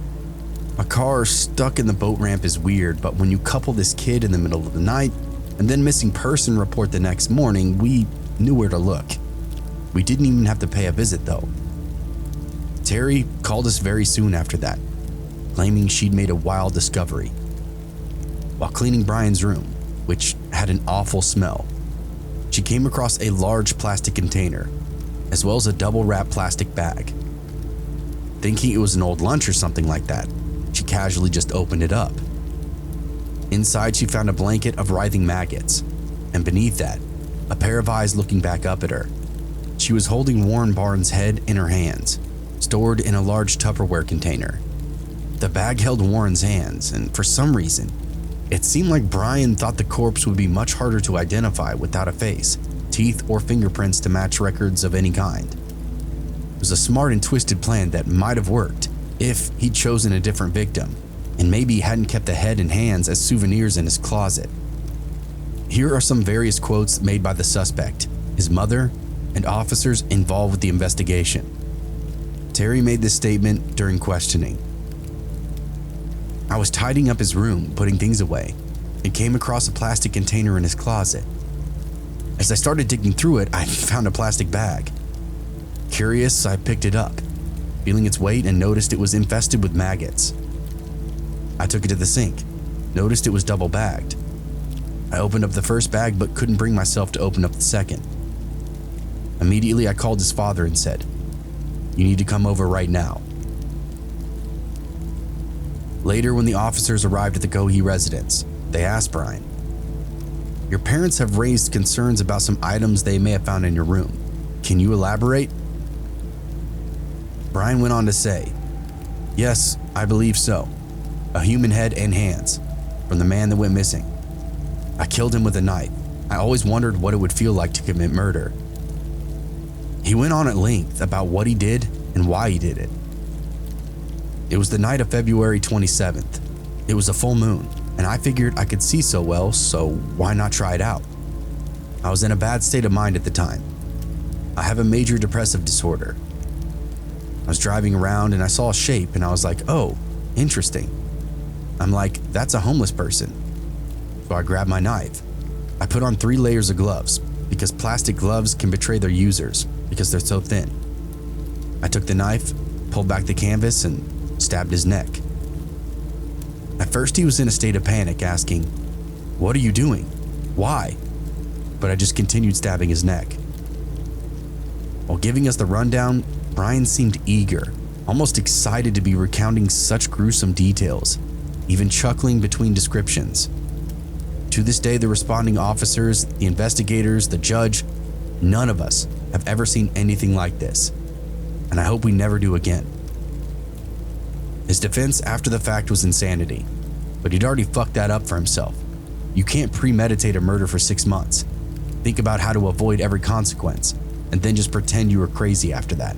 A car stuck in the boat ramp is weird, but when you couple this kid in the middle of the night and then missing person report the next morning, we knew where to look. We didn't even have to pay a visit though. Terry called us very soon after that, claiming she'd made a wild discovery. While cleaning Brian's room, which had an awful smell, she came across a large plastic container, as well as a double-wrapped plastic bag. Thinking it was an old lunch or something like that, she casually just opened it up. Inside, she found a blanket of writhing maggots, and beneath that, a pair of eyes looking back up at her. She was holding Warren Barnes' head in her hands, stored in a large Tupperware container. The bag held Warren's hands, and for some reason, it seemed like Brian thought the corpse would be much harder to identify without a face, teeth, or fingerprints to match records of any kind. It was a smart and twisted plan that might have worked if he'd chosen a different victim, and maybe hadn't kept the head and hands as souvenirs in his closet. Here are some various quotes made by the suspect, his mother, and officers involved with the investigation. Terry made this statement during questioning. "I was tidying up his room, putting things away, and came across a plastic container in his closet. As I started digging through it, I found a plastic bag. Curious, I picked it up, feeling its weight and noticed it was infested with maggots. I took it to the sink, noticed it was double bagged. I opened up the first bag but couldn't bring myself to open up the second. Immediately I called his father and said, "You need to come over right now." Later, when the officers arrived at the Cohee residence, they asked Brian, "Your parents have raised concerns about some items they may have found in your room. Can you elaborate?" Brian went on to say, "Yes, I believe so. A human head and hands from the man that went missing. I killed him with a knife. I always wondered what it would feel like to commit murder." He went on at length about what he did and why he did it. It was the night of February 27th. It was a full moon, and I figured I could see so well, so why not try it out? I was in a bad state of mind at the time. I have a major depressive disorder. I was driving around and I saw a shape and I was like, "Oh, interesting." I'm like, "That's a homeless person." So I grabbed my knife. I put on 3 layers of gloves because plastic gloves can betray their users because they're so thin. I took the knife, pulled back the canvas, and stabbed his neck. At first he was in a state of panic, asking, "What are you doing? Why?" But I just continued stabbing his neck. While giving us the rundown, Brian seemed eager, almost excited to be recounting such gruesome details, even chuckling between descriptions. To this day, the responding officers, the investigators, the judge, none of us have ever seen anything like this, and I hope we never do again. His defense after the fact was insanity, but he'd already fucked that up for himself. You can't premeditate a murder for 6 months, think about how to avoid every consequence, and then just pretend you were crazy after that.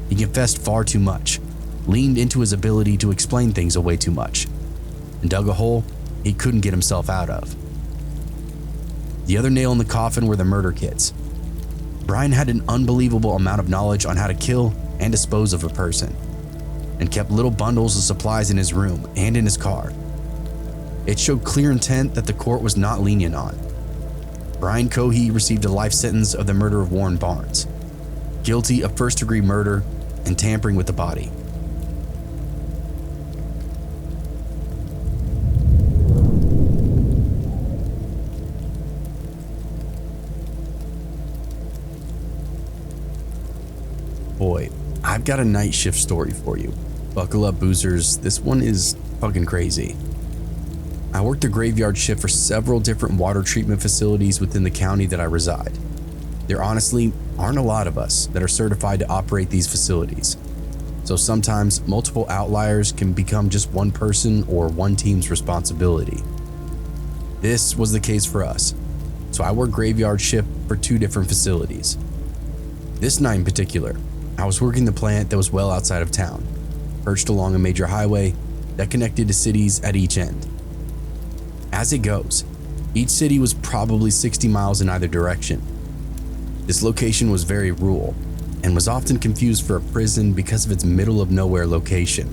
He confessed far too much, leaned into his ability to explain things away too much, and dug a hole he couldn't get himself out of. The other nail in the coffin were the murder kits. Brian had an unbelievable amount of knowledge on how to kill and dispose of a person, and kept little bundles of supplies in his room and in his car. It showed clear intent that the court was not lenient on. Brian Cohee received a life sentence of the murder of Warren Barnes, guilty of first-degree murder and tampering with the body. Boy, I've got a night shift story for you. Buckle up, boozers. This one is fucking crazy. I worked a graveyard shift for several different water treatment facilities within the county that I reside. There honestly aren't a lot of us that are certified to operate these facilities. So sometimes multiple outliers can become just one person or one team's responsibility. This was the case for us. So I worked graveyard shift for 2 different facilities. This night in particular, I was working the plant that was well outside of town, perched along a major highway that connected to cities at each end. As it goes, each city was probably 60 miles in either direction. This location was very rural and was often confused for a prison because of its middle of nowhere location.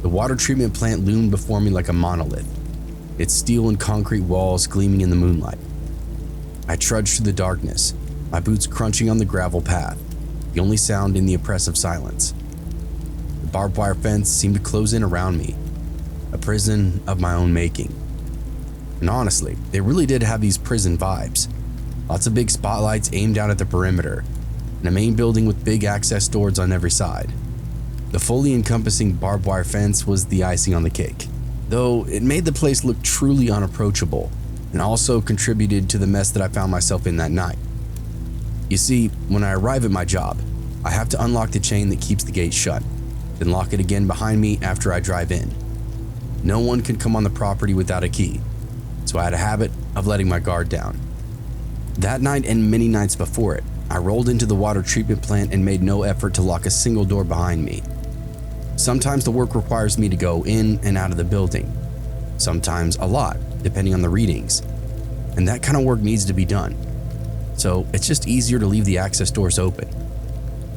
The water treatment plant loomed before me like a monolith, its steel and concrete walls gleaming in the moonlight. I trudged through the darkness, my boots crunching on the gravel path, the only sound in the oppressive silence. The barbed wire fence seemed to close in around me, a prison of my own making. And honestly, they really did have these prison vibes. Lots of big spotlights aimed down at the perimeter, and a main building with big access doors on every side. The fully encompassing barbed wire fence was the icing on the cake, though it made the place look truly unapproachable and also contributed to the mess that I found myself in that night. You see, when I arrive at my job, I have to unlock the chain that keeps the gate shut, then lock it again behind me after I drive in. No one can come on the property without a key, so I had a habit of letting my guard down. That night and many nights before it, I rolled into the water treatment plant and made no effort to lock a single door behind me. Sometimes the work requires me to go in and out of the building, sometimes a lot, depending on the readings, and that kind of work needs to be done. So it's just easier to leave the access doors open.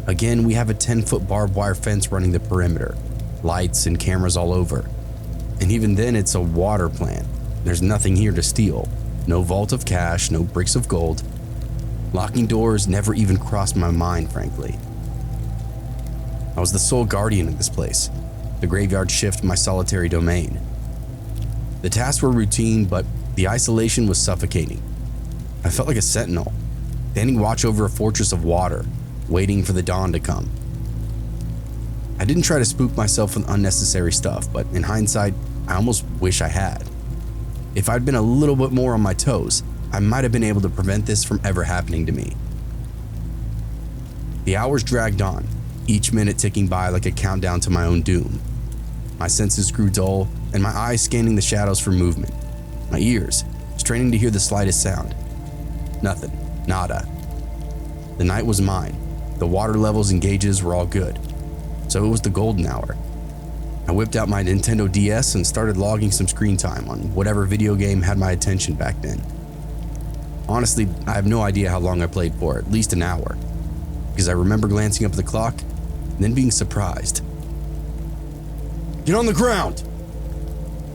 Again, we have a 10-foot barbed wire fence running the perimeter, lights and cameras all over. And even then, it's a water plant. There's nothing here to steal. No vault of cash, no bricks of gold. Locking doors never even crossed my mind, frankly. I was the sole guardian of this place, the graveyard shift my solitary domain. The tasks were routine, but the isolation was suffocating. I felt like a sentinel, standing watch over a fortress of water, waiting for the dawn to come. I didn't try to spook myself with unnecessary stuff, but in hindsight, I almost wish I had. If I'd been a little bit more on my toes, I might have been able to prevent this from ever happening to me. The hours dragged on, each minute ticking by like a countdown to my own doom. My senses grew dull, and my eyes scanning the shadows for movement. My ears straining to hear the slightest sound. Nothing. Nada. The night was mine. The water levels and gauges were all good. So it was the golden hour. I whipped out my Nintendo DS and started logging some screen time on whatever video game had my attention back then. Honestly, I have no idea how long I played for, at least an hour, because I remember glancing up at the clock and then being surprised. "Get on the ground!"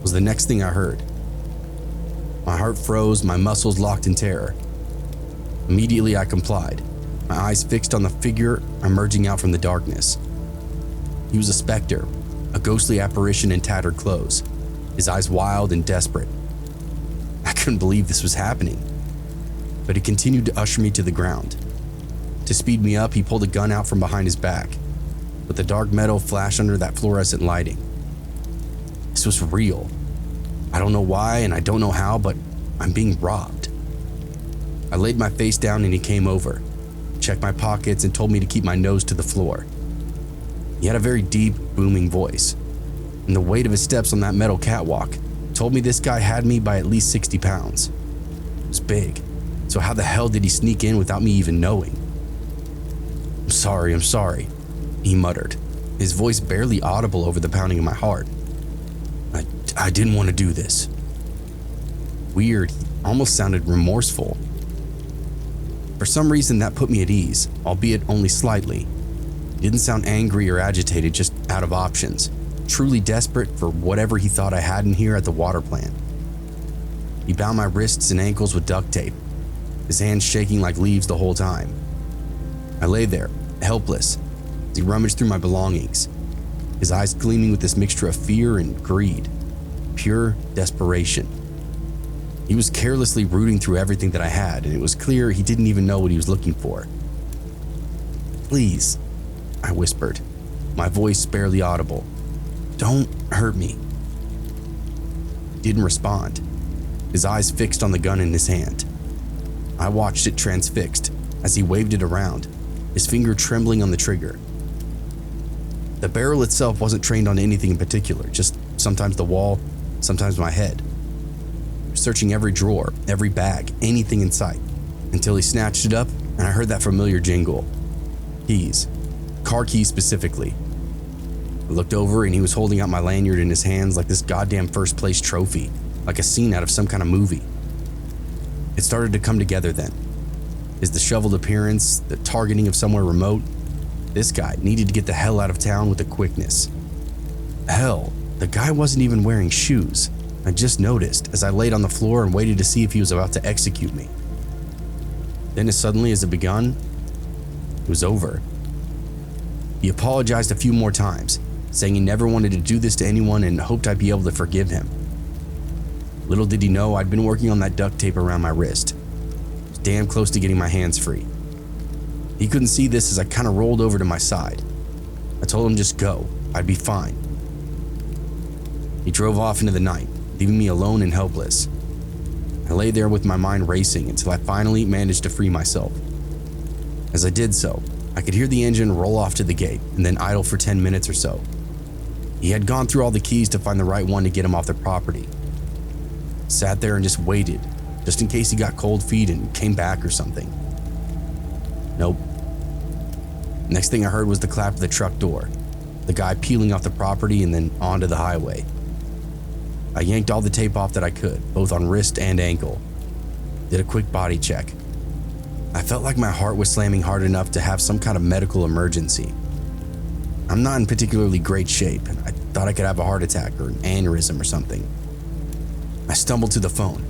was the next thing I heard. My heart froze, my muscles locked in terror. Immediately I complied, my eyes fixed on the figure emerging out from the darkness. He was a specter, a ghostly apparition in tattered clothes, his eyes wild and desperate. I couldn't believe this was happening, but he continued to usher me to the ground. To speed me up, he pulled a gun out from behind his back, with the dark metal flash under that fluorescent lighting. This was real. I don't know why and I don't know how, but I'm being robbed. I laid my face down and he came over, checked my pockets and told me to keep my nose to the floor. He had a very deep, booming voice, and the weight of his steps on that metal catwalk told me this guy had me by at least 60 pounds. It was big, so how the hell did he sneak in without me even knowing? I'm sorry, he muttered, his voice barely audible over the pounding of my heart. I didn't want to do this. Weird, he almost sounded remorseful. For some reason that put me at ease, albeit only slightly. He didn't sound angry or agitated, just out of options, truly desperate for whatever he thought I had in here at the water plant. He bound my wrists and ankles with duct tape, his hands shaking like leaves the whole time. I lay there, helpless, as he rummaged through my belongings, his eyes gleaming with this mixture of fear and greed, pure desperation. He was carelessly rooting through everything that I had, and it was clear he didn't even know what he was looking for. "Please," I whispered, my voice barely audible. "Don't hurt me." He didn't respond, his eyes fixed on the gun in his hand. I watched it transfixed as he waved it around, his finger trembling on the trigger. The barrel itself wasn't trained on anything in particular, just sometimes the wall, sometimes my head. Searching every drawer, every bag, anything in sight, until he snatched it up and I heard that familiar jingle. Keys. Car keys specifically. I looked over and he was holding out my lanyard in his hands like this goddamn first place trophy, like a scene out of some kind of movie. It started to come together then. His disheveled appearance, the targeting of somewhere remote. This guy needed to get the hell out of town with a quickness. Hell, the guy wasn't even wearing shoes. I just noticed as I laid on the floor and waited to see if he was about to execute me. Then as suddenly as it begun, it was over. He apologized a few more times, saying he never wanted to do this to anyone and hoped I'd be able to forgive him. Little did he know I'd been working on that duct tape around my wrist. I was damn close to getting my hands free. He couldn't see this as I kind of rolled over to my side. I told him just go, I'd be fine. He drove off into the night, leaving me alone and helpless. I lay there with my mind racing until I finally managed to free myself. As I did so, I could hear the engine roll off to the gate and then idle for 10 minutes or so. He had gone through all the keys to find the right one to get him off the property. Sat there and just waited, just in case he got cold feet and came back or something. Nope. Next thing I heard was the clap of the truck door, the guy peeling off the property and then onto the highway. I yanked all the tape off that I could, both on wrist and ankle. Did a quick body check. I felt like my heart was slamming hard enough to have some kind of medical emergency. I'm not in particularly great shape, and I thought I could have a heart attack or an aneurysm or something. I stumbled to the phone,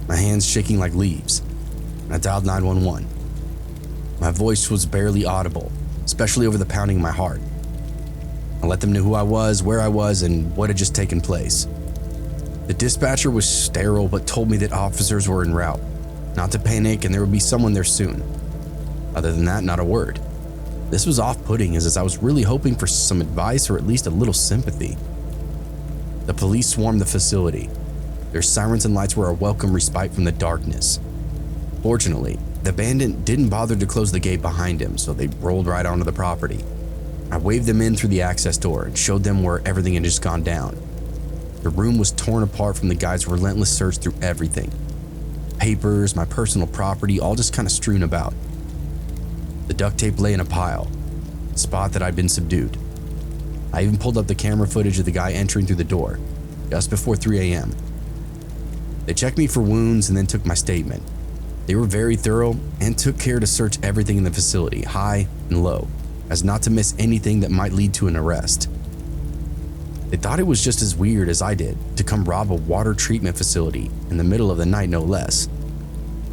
my hands shaking like leaves, and I dialed 911. My voice was barely audible, especially over the pounding of my heart. I let them know who I was, where I was, and what had just taken place. The dispatcher was sterile but told me that officers were en route, not to panic, and there would be someone there soon. Other than that, not a word. This was off-putting as I was really hoping for some advice or at least a little sympathy. The police swarmed the facility. Their sirens and lights were a welcome respite from the darkness. Fortunately, the bandit didn't bother to close the gate behind him, so they rolled right onto the property. I waved them in through the access door and showed them where everything had just gone down. The room was torn apart from the guy's relentless search through everything. Papers, my personal property, all just kind of strewn about. The duct tape lay in a pile, a spot that I'd been subdued. I even pulled up the camera footage of the guy entering through the door, just before 3 a.m. They checked me for wounds and then took my statement. They were very thorough and took care to search everything in the facility, high and low, as not to miss anything that might lead to an arrest. They thought it was just as weird as I did to come rob a water treatment facility in the middle of the night, no less.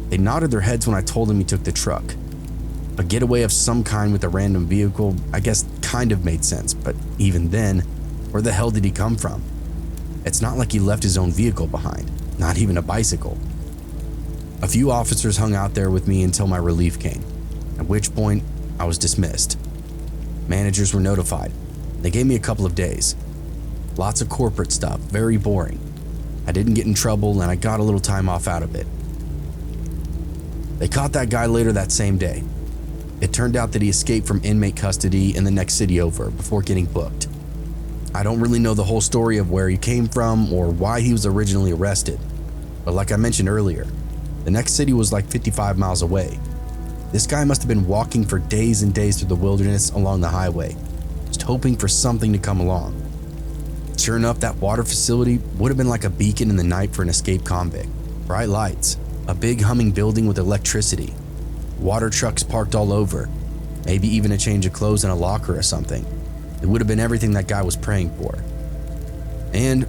They nodded their heads when I told them he took the truck. A getaway of some kind with a random vehicle, I guess, kind of made sense, but even then, where the hell did he come from? It's not like he left his own vehicle behind, not even a bicycle. A few officers hung out there with me until my relief came, at which point I was dismissed. Managers were notified. They gave me a couple of days. Lots of corporate stuff, very boring. I didn't get in trouble and I got a little time off out of it. They caught that guy later that same day. It turned out that he escaped from inmate custody in the next city over before getting booked. I don't really know the whole story of where he came from or why he was originally arrested, but like I mentioned earlier, the next city was like 55 miles away. This guy must have been walking for days and days through the wilderness along the highway, just hoping for something to come along. Sure enough, that water facility would have been like a beacon in the night for an escaped convict. Bright lights, a big humming building with electricity, water trucks parked all over, maybe even a change of clothes in a locker or something. It would have been everything that guy was praying for. And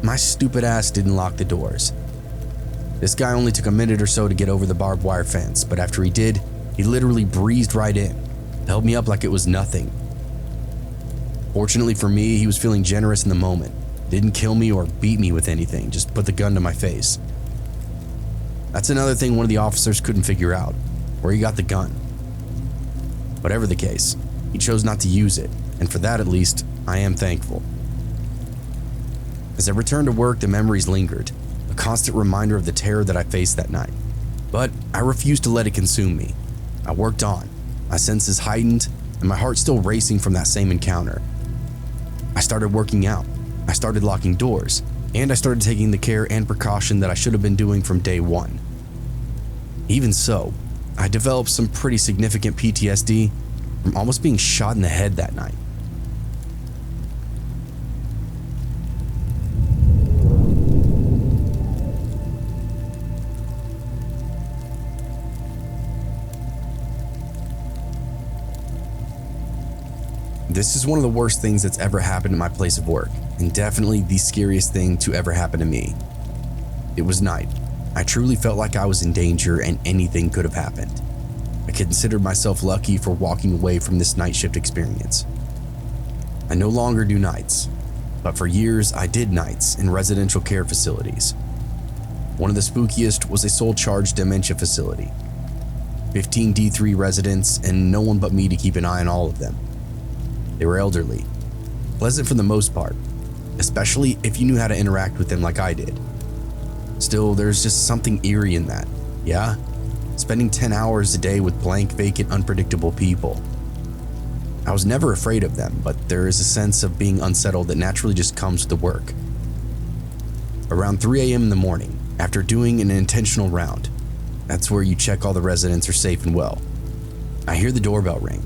my stupid ass didn't lock the doors. This guy only took a minute or so to get over the barbed wire fence, but after he did, he literally breezed right in, held me up like it was nothing. Fortunately for me, he was feeling generous in the moment, didn't kill me or beat me with anything, just put the gun to my face. That's another thing one of the officers couldn't figure out, where he got the gun. Whatever the case, he chose not to use it, and for that at least, I am thankful. As I returned to work, the memories lingered, a constant reminder of the terror that I faced that night. But I refused to let it consume me. I worked on, my senses heightened, and my heart still racing from that same encounter. I started working out, I started locking doors, and I started taking the care and precaution that I should have been doing from day one. Even so, I developed some pretty significant PTSD from almost being shot in the head that night. This is one of the worst things that's ever happened at my place of work, and definitely the scariest thing to ever happen to me. It was night. I truly felt like I was in danger and anything could have happened. I considered myself lucky for walking away from this night shift experience. I no longer do nights, but for years I did nights in residential care facilities. One of the spookiest was a sole charge dementia facility. 15 D3 residents and no one but me to keep an eye on all of them. They were elderly, pleasant for the most part, especially if you knew how to interact with them like I did. Still, there's just something eerie in that, yeah? Spending 10 hours a day with blank, vacant, unpredictable people. I was never afraid of them, but there is a sense of being unsettled that naturally just comes with the work. Around 3 a.m. in the morning, after doing an intentional round, that's where you check all the residents are safe and well, I hear the doorbell ring.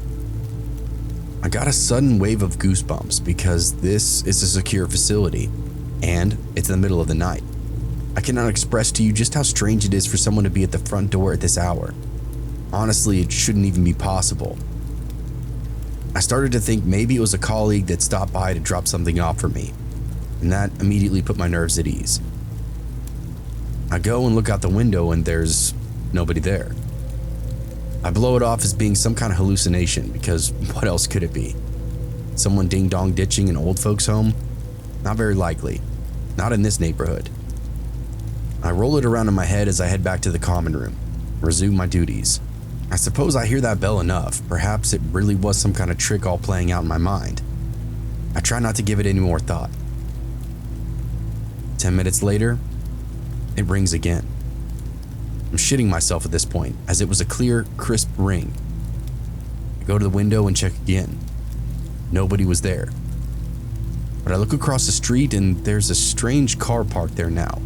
I got a sudden wave of goosebumps because this is a secure facility, and it's in the middle of the night. I cannot express to you just how strange it is for someone to be at the front door at this hour. Honestly, it shouldn't even be possible. I started to think maybe it was a colleague that stopped by to drop something off for me, and that immediately put my nerves at ease. I go and look out the window and there's nobody there. I blow it off as being some kind of hallucination because what else could it be? Someone ding-dong ditching an old folks home? Not very likely. Not in this neighborhood. I roll it around in my head as I head back to the common room, resume my duties. I suppose I hear that bell enough. Perhaps it really was some kind of trick all playing out in my mind. I try not to give it any more thought. 10 minutes later, it rings again. I'm shitting myself at this point, as it was a clear, crisp ring. I go to the window and check again. Nobody was there. But I look across the street and there's a strange car parked there now.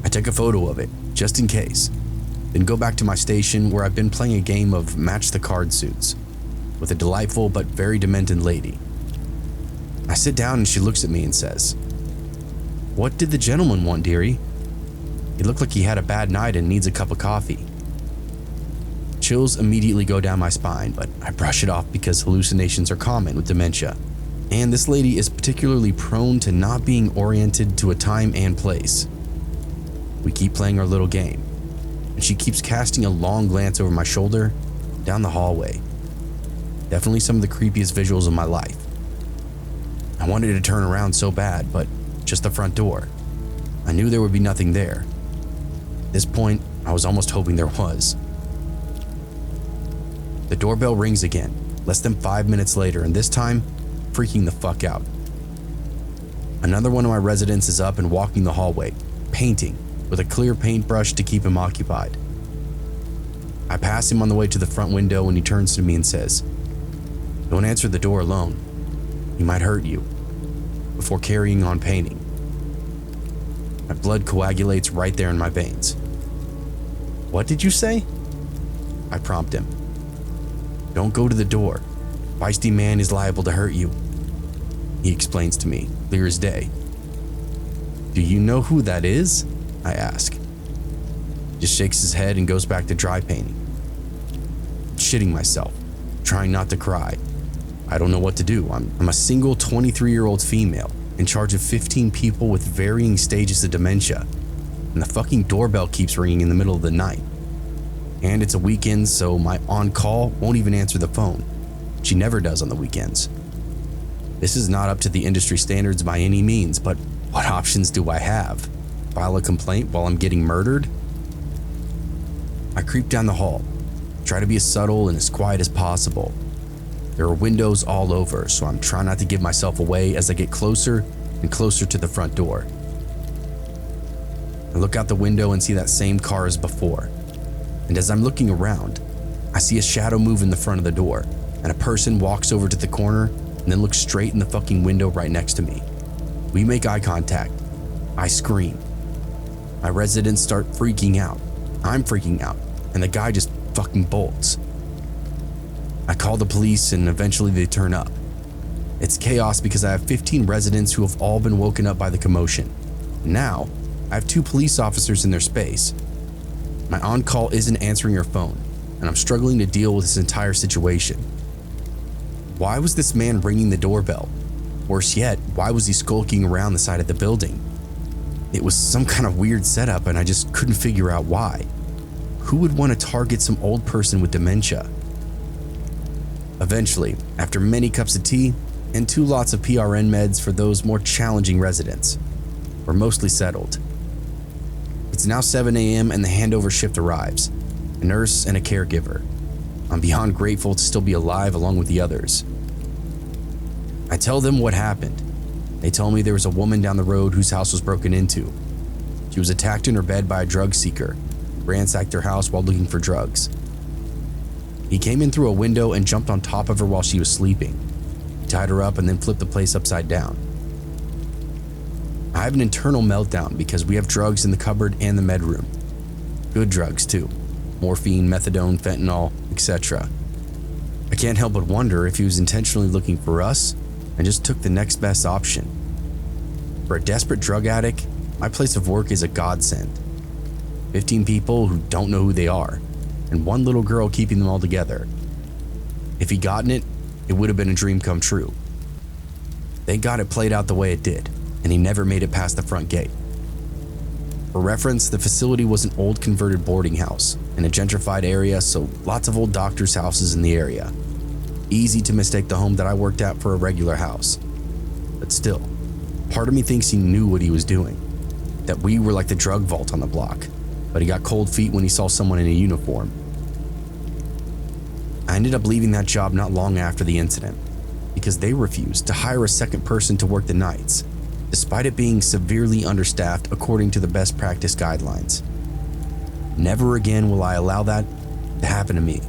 I take a photo of it, just in case, then go back to my station where I've been playing a game of match the card suits with a delightful but very demented lady. I sit down and she looks at me and says, "What did the gentleman want, dearie? He looked like he had a bad night and needs a cup of coffee." Chills immediately go down my spine, but I brush it off because hallucinations are common with dementia. And this lady is particularly prone to not being oriented to a time and place. We keep playing our little game, and she keeps casting a long glance over my shoulder down the hallway. Definitely some of the creepiest visuals of my life. I wanted to turn around so bad, but just the front door. I knew there would be nothing there. At this point, I was almost hoping there was. The doorbell rings again, less than 5 minutes later, and this time, freaking the fuck out. Another one of my residents is up and walking the hallway, painting, with a clear paintbrush to keep him occupied. I pass him on the way to the front window and he turns to me and says, "Don't answer the door alone. He might hurt you," before carrying on painting. My blood coagulates right there in my veins. "What did you say?" I prompt him. "Don't go to the door. Feisty man is liable to hurt you," he explains to me, clear as day. "Do you know who that is?" I ask. He just shakes his head and goes back to dry painting. Shitting myself, trying not to cry. I don't know what to do. I'm a single 23-year-old female in charge of 15 people with varying stages of dementia, and the fucking doorbell keeps ringing in the middle of the night. And it's a weekend, so my on-call won't even answer the phone. She never does on the weekends. This is not up to the industry standards by any means, but what options do I have? File a complaint while I'm getting murdered? I creep down the hall, try to be as subtle and as quiet as possible. There are windows all over, so I'm trying not to give myself away as I get closer and closer to the front door. I look out the window and see that same car as before. And as I'm looking around, I see a shadow move in the front of the door, and a person walks over to the corner and then looks straight in the fucking window right next to me. We make eye contact. I scream. My residents start freaking out. I'm freaking out, and the guy just fucking bolts. I call the police and eventually they turn up. It's chaos because I have 15 residents who have all been woken up by the commotion. Now, I have 2 police officers in their space. My on-call isn't answering her phone, and I'm struggling to deal with this entire situation. Why was this man ringing the doorbell? Worse yet, why was he skulking around the side of the building? It was some kind of weird setup and I just couldn't figure out why. Who would want to target some old person with dementia? Eventually, after many cups of tea and 2 lots of PRN meds for those more challenging residents, we're mostly settled. It's now 7 a.m. and the handover shift arrives, a nurse and a caregiver. I'm beyond grateful to still be alive along with the others. I tell them what happened. They tell me there was a woman down the road whose house was broken into. She was attacked in her bed by a drug seeker, ransacked her house while looking for drugs. He came in through a window and jumped on top of her while she was sleeping. He tied her up and then flipped the place upside down. I have an internal meltdown because we have drugs in the cupboard and the med room. Good drugs too. Morphine, methadone, fentanyl, etc. I can't help but wonder if he was intentionally looking for us and just took the next best option. For a desperate drug addict, my place of work is a godsend. 15 people who don't know who they are, and 1 little girl keeping them all together. If he'd gotten it, it would have been a dream come true. Thank God it played out the way it did, and he never made it past the front gate. For reference, the facility was an old converted boarding house in a gentrified area, so lots of old doctors' houses in the area. Easy to mistake the home that I worked at for a regular house. But still, part of me thinks he knew what he was doing, that we were like the drug vault on the block, but he got cold feet when he saw someone in a uniform. I ended up leaving that job not long after the incident because they refused to hire a second person to work the nights, despite it being severely understaffed according to the best practice guidelines. Never again will I allow that to happen to me.